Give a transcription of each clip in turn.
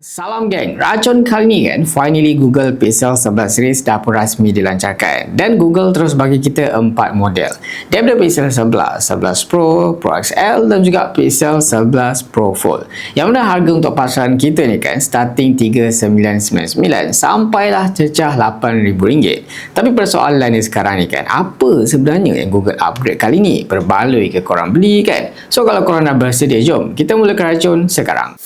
Salam geng, racun kali ni kan finally Google Pixel 11 series dah pun rasmi dilancarkan dan Google terus bagi kita 4 model daripada Pixel 11, 11 Pro, Pro XL dan juga Pixel 11 Pro Fold yang mana harga untuk pasaran kita ni kan starting 3999 sampailah cecah RM8,000. Tapi persoalan ni sekarang ni kan, apa sebenarnya yang Google upgrade kali ni berbaloi ke korang beli kan? So kalau korang dah bersedia, jom kita mulakan racun sekarang.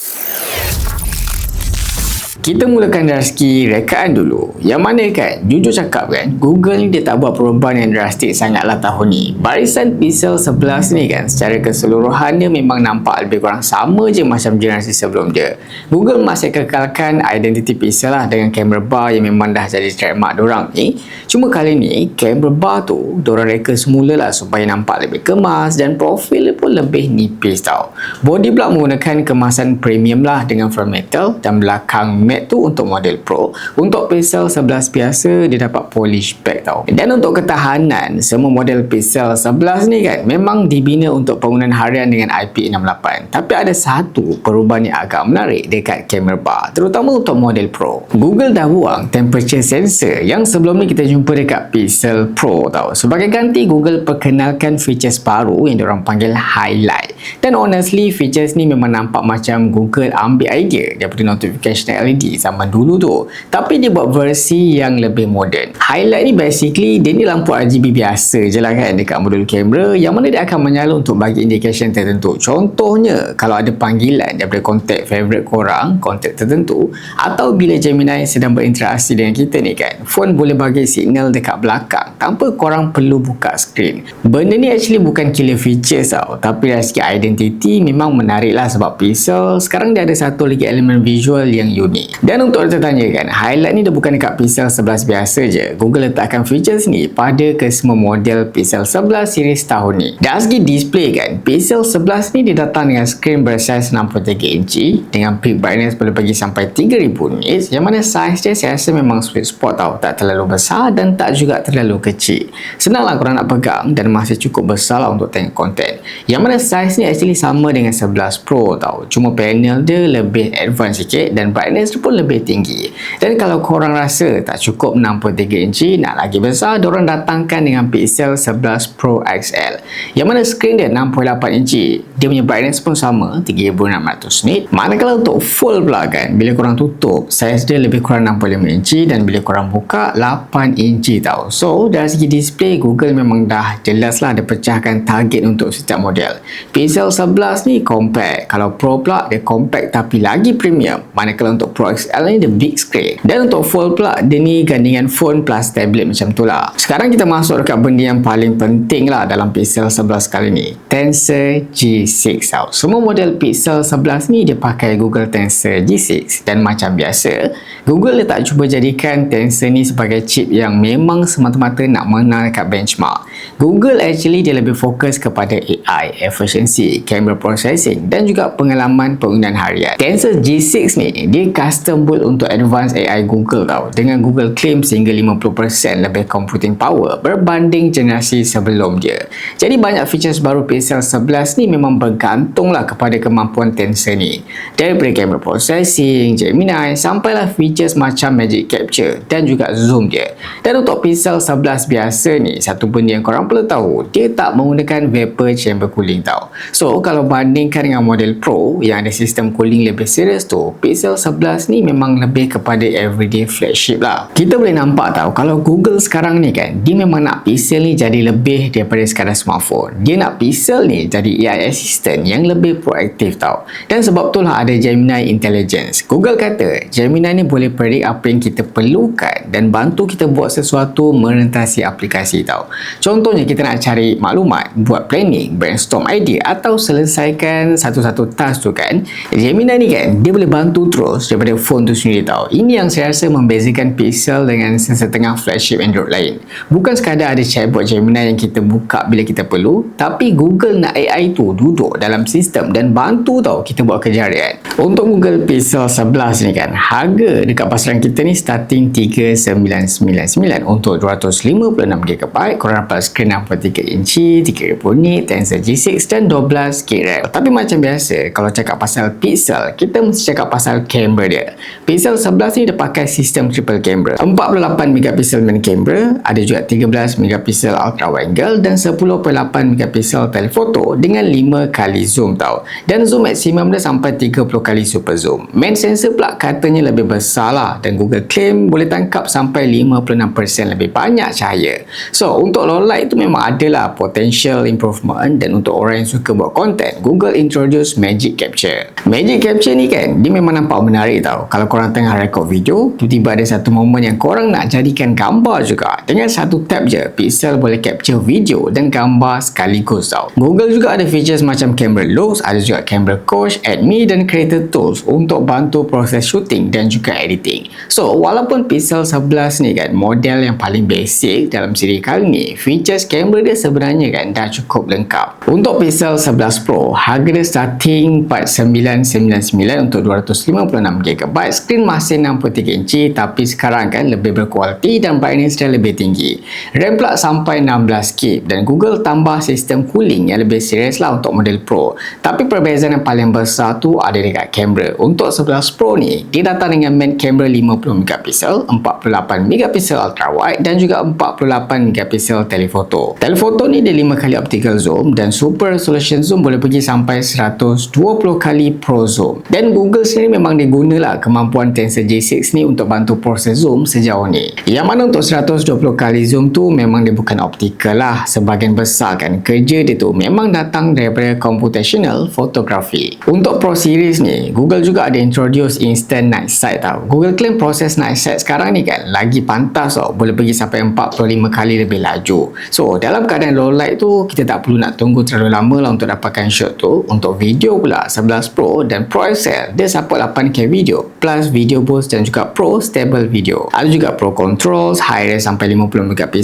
Kita mulakan dari segi rekaan dulu. Yang mana kan, jujur cakap kan, Google ni dia tak buat perubahan yang drastik sangatlah tahun ni. Barisan Pixel 11 ni kan, secara keseluruhan dia memang nampak lebih kurang sama je macam generasi sebelum dia. Google masih kekalkan identiti Pixel lah dengan kamera bar yang memang dah jadi trademark dorang ni. Cuma kali ni, kamera bar tu, dorang reka semula lah supaya nampak lebih kemas dan profil pun lebih nipis tau. Body pula menggunakan kemasan premium lah dengan front metal dan belakang matte tu untuk model Pro. Untuk Pixel 11 biasa dia dapat polish back tau. Dan untuk ketahanan, semua model Pixel 11 ni kan memang dibina untuk penggunaan harian dengan IP68. Tapi ada satu perubahan yang agak menarik dekat kamera bar, terutama untuk model Pro. Google dah buang temperature sensor yang sebelum ni kita jumpa dekat Pixel Pro tau. Sebagai ganti, Google perkenalkan features baru yang diorang panggil highlight. Dan honestly, features ni memang nampak macam Google ambil idea daripada notification LED zaman dulu tu, tapi dia buat versi yang lebih moden. Highlight ni basically dia ni lampu RGB biasa je lah kan dekat modul kamera, yang mana dia akan menyala untuk bagi indication tertentu. Contohnya kalau ada panggilan daripada kontak favourite korang, kontak tertentu, atau bila Gemini sedang berinteraksi dengan kita ni kan, phone boleh bagi signal dekat belakang tanpa korang perlu buka skrin. Benda ni actually bukan killer features tau, tapi dari segi identity memang menarik lah, sebab Pixel sekarang dia ada satu lagi elemen visual yang unik. Dan untuk tertanya kan, highlight ni dia bukan dekat Pixel 11 biasa je. Google letakkan features ni pada ke semua model Pixel 11 series tahun ni. Dari segi display kan, Pixel 11 ni dia datang dengan skrin bersaiz 63 inci dengan peak brightness boleh pergi sampai 3000 nits, yang mana saiz dia saya rasa memang sweet spot tau, tak terlalu besar dan tak juga terlalu kecil. Senang lah korang nak pegang dan masih cukup besar lah untuk tengok konten. Yang mana saiz ni actually sama dengan 11 Pro tau, cuma panel dia lebih advance sikit dan brightness pun lebih tinggi. Dan kalau korang rasa tak cukup 63 inci, nak lagi besar, diorang datangkan dengan Pixel 11 Pro XL, yang mana skrin dia 68 inci. Dia punya brightness pun sama 3600 nit. Manakala untuk full pula kan, bila korang tutup, saiz dia lebih kurang 65 inci dan bila korang buka 8 inci tau. So dari segi display, Google memang dah jelas lah dia pecahkan target untuk setiap model. Pixel 11 ni compact, kalau Pro pula dia compact tapi lagi premium. Manakala untuk Pro XL ni the big screen, dan untuk Fold pula dia ni gandingan phone plus tablet macam tu lah. Sekarang kita masuk dekat benda yang paling penting lah dalam Pixel 11 kali ni, Tensor G6 tau. Semua model Pixel 11 ni dia pakai Google Tensor G6, dan macam biasa Google dia tak cuba jadikan Tensor ni sebagai chip yang memang semata-mata nak menang dekat benchmark. Google actually dia lebih fokus kepada AI, efficiency, camera processing dan juga pengalaman penggunaan harian. Tensor G6 ni dia custom build untuk advanced AI Google tau, dengan Google claim sehingga 50% lebih computing power berbanding generasi sebelum dia. Jadi banyak features baru Pixel 11 ni memang bergantung lah kepada kemampuan Tensor ni, daripada camera processing, Gemini sampailah features macam magic capture dan juga zoom dia. Dan untuk Pixel 11 biasa ni, satu benda yang korang perlu tahu, dia tak menggunakan vapor chamber cooling tau. So kalau bandingkan dengan model Pro yang ada sistem cooling lebih serius tu, Pixel 11 ni memang lebih kepada everyday flagship lah. Kita boleh nampak tau, kalau Google sekarang ni kan, dia memang nak Pixel ni jadi lebih daripada sekadar smartphone. Dia nak Pixel ni jadi AI assistant yang lebih proaktif tau. Dan sebab itulah ada Gemini Intelligence. Google kata Gemini ni boleh predict apa yang kita perlukan dan bantu kita buat sesuatu merentasi aplikasi tau. Contohnya kita nak cari maklumat, buat planning, brainstorm idea atau selesaikan satu-satu task tu kan, Gemini ni kan dia boleh bantu terus daripada phone tu sendiri tau. Ini yang saya rasa membezakan Pixel dengan setengah flagship Android lain. Bukan sekadar ada chatbot Gemini yang kita buka bila kita perlu, tapi Google nak AI tu duduk dalam sistem dan bantu tau kita buat kerja harian. Untuk Google Pixel 11 ni kan, harga dekat pasaran kita ni starting 3999 untuk 256GB. Korang dapat skrin 63 inci, 3000 nit, Tensor G6 dan 12GB RAM. Tapi macam biasa, kalau cakap pasal Pixel, kita mesti cakap pasal kamera dia. kamera. Pixel 11 ni dia pakai sistem triple kamera. 48 megapiksel main kamera, ada juga 13 megapiksel ultra wide angle dan 10.8 megapiksel telefoto dengan 5 kali zoom tau. Dan zoom maksimum dia sampai 30 kali super zoom. Main sensor pula katanya lebih besar lah, dan Google claim boleh tangkap sampai 56% lebih banyak cahaya. So untuk low light tu memang adalah potential improvement, dan untuk orang yang suka buat content, Google introduce Magic Capture. Magic Capture ni kan, dia memang nampak menarik tau. Kalau korang tengah record video, tiba-tiba ada satu momen yang korang nak jadikan gambar juga. Dengan satu tap je, Pixel boleh capture video dan gambar sekaligus tau. Google juga ada features macam camera looks, ada juga camera coach, add me dan creator tools untuk bantu proses shooting dan juga editing. So walaupun Pixel 11 ni kan model yang paling basic dalam siri kali ni, features kamera dia sebenarnya kan dah cukup lengkap. Untuk Pixel 11 Pro, harga dia starting 4999 untuk 256GB. Skrin masih 63 inci tapi sekarang kan lebih berkualiti dan brightness dia lebih tinggi. RAM pula sampai 16GB dan Google tambah sistem cooling yang lebih serius lah untuk model Pro. Tapi perbezaan yang paling besar tu ada dekat kamera. Untuk 11 Pro ni, dia datang dengan main kamera 50MP, 48MP ultra wide dan juga 48MP telefoto. Telefoto ni dia 5 kali optical zoom dan super resolution zoom boleh pergi sampai 120 kali pro zoom. Dan Google sendiri memang dia gunalah kemampuan Tensor G6 ni untuk bantu proses zoom sejauh ni. Yang mana untuk 120 kali zoom tu memang dia bukan optical lah. Sebahagian besar kan kerja dia tu memang datang daripada computational photography. Untuk Pro Series ni, Google juga ada introduce instant night sight tau. Google claim proses night sight sekarang ni kan lagi pantas tau, boleh pergi sampai 45 kali lebih laju. So dalam keadaan low light tu, kita tak perlu nak tunggu terlalu lama lah untuk dapatkan shot tu. Untuk video pula, 11 Pro dan Pro XL dia support 8K video plus video boost dan juga Pro stable video. Ada juga Pro controls, high res sampai 50MP,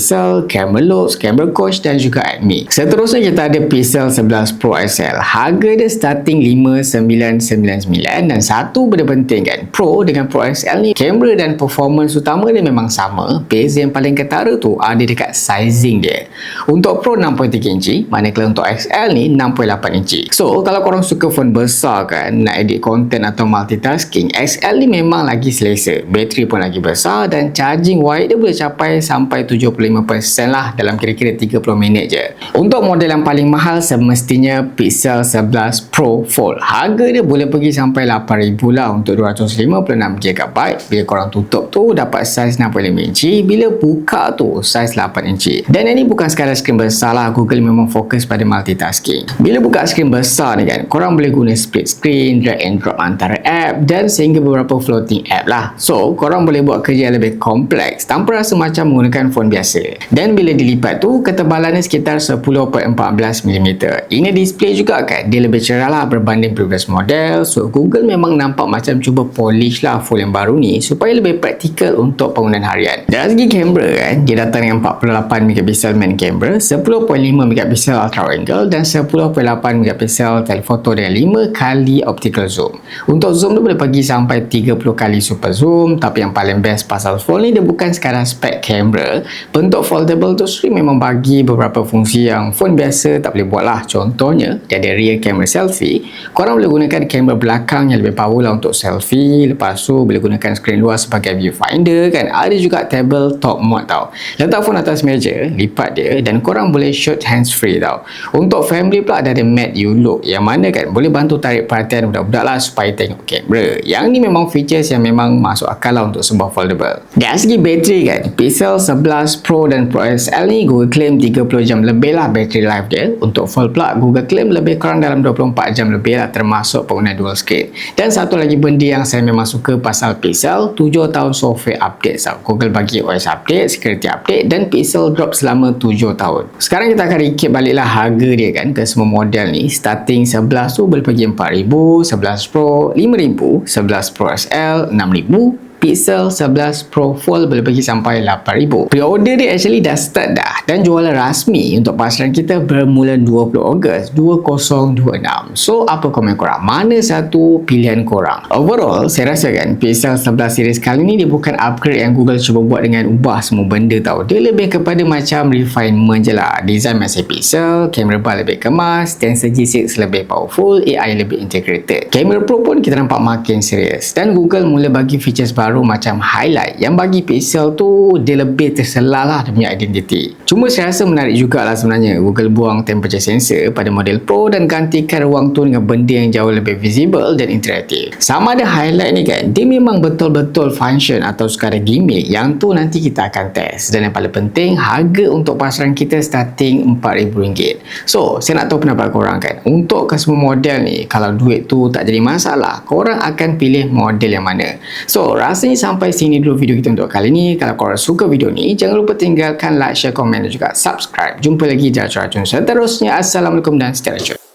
camera looks, camera coach dan juga admin. Seterusnya kita ada Pixel 11 Pro XL. Harga dia starting 5999 dan satu benda penting kan, Pro dengan Pro XL ni kamera dan performance utama dia memang sama. Beza yang paling ketara tu ada dekat sizing dia. Untuk Pro 6.3 inci, manakala untuk XL ni 6.8 inci. So kalau korang suka phone besar kan, nak edit content atau multitasking, XL ni memang lagi selesa. Bateri pun lagi besar dan charging wide dia boleh capai sampai 75% lah dalam kira-kira 30 minit je. Untuk model yang paling mahal semestinya Pixel 11 Pro Fold. Harga dia boleh pergi sampai 8,000 lah untuk 256GB. Bila korang tutup tu dapat saiz 65 inci, bila buka tu saiz 8 inci. Dan ini bukan sekadar skrin besar lah, Google memang fokus pada multitasking. Bila buka skrin besar ni kan, korang boleh guna split screen, drag and drop antara app dan sehingga beberapa floating app lah. So korang boleh buat kerja yang lebih kompleks tanpa rasa macam menggunakan phone biasa. Dan bila dilipat tu, ketebalannya sekitar 10.14mm. Ini display juga kan, dia lebih cerah lah berbanding previous model. So Google memang nampak macam cuba polish lah phone yang baru ni supaya lebih praktikal untuk penggunaan harian. Dari segi kamera kan, dia datang dengan 48MP main kamera, 10.5MP ultra wide angle dan 10.8MP telefoto dengan 5 kali optical zoom. Untuk zoom tu boleh pergi sampai 30 kali super zoom. Tapi yang paling best pasal phone ni, dia bukan sekadar spek kamera. Bentuk foldable tu sendiri memang bagi beberapa fungsi yang phone biasa tak boleh buat lah. Contohnya, dia ada rear camera selfie. Korang boleh gunakan kamera belakang yang lebih power lah untuk selfie. Lepas tu boleh gunakan skrin luar sebagai viewfinder kan. Ada juga tabletop mode tau. Letak phone atas meja, lipat dia dan korang boleh shoot hands free tau. Untuk family pula ada Made You Look, yang mana kan boleh bantu tarik perhatian budak-budak lah supaya tengok kamera. Yang ni memang features yang memang masuk akal lah untuk sebuah foldable. Dari segi bateri kan, Pixel 11 Pro dan Pro XL ni Google claim 30 jam lebih lah bateri life dia. Untuk Fold pula Google claim lebih kurang dalam 24 jam lebih lah, termasuk penggunaan dual screen. Dan satu lagi benda yang saya memang suka pasal Pixel, 7 tahun software update tau. Google bagi OS update, security update dan Pixel drop selama 7 tahun. Sekarang kita akan recap baliklah harga dia kan ke semua model ni. Starting 11 tu boleh pergi 4,000, 11 Pro 5,000, 11 Pro XL 6,000, Pixel 11 Pro Fold boleh pergi sampai 8,000. Pre-order dia actually dah start dah dan jualan rasmi untuk pasaran kita bermula 20 Ogos 2026. So apa komen korang? Mana satu pilihan korang? Overall, saya rasa kan Pixel 11 series kali ni dia bukan upgrade yang Google cuba buat dengan ubah semua benda tau. Dia lebih kepada macam refinement je lah. Design masih Pixel, kamera bar lebih kemas, Tensor G6 lebih powerful, AI lebih integrated. Kamera Pro pun kita nampak makin serius dan Google mula bagi features baru macam highlight yang bagi Pixel tu dia lebih terselah lah dia punya identiti. Cuma saya rasa menarik jugalah sebenarnya Google buang temperature sensor pada model Pro dan gantikan ruang tu dengan benda yang jauh lebih visible dan interaktif. Sama ada highlight ni kan, dia memang betul-betul function atau sekadar gimmick, yang tu nanti kita akan test. Dan yang paling penting, harga untuk pasaran kita starting RM4,000. So saya nak tahu pendapat korang kan, untuk ke semua model ni, kalau duit tu tak jadi masalah, korang akan pilih model yang mana? So rasanya sampai sini dulu video kita untuk kali ni. Kalau korang suka video ni, jangan lupa tinggalkan like, share, komen dan juga subscribe. Jumpa lagi di racun seterusnya. Assalamualaikum dan stay tune.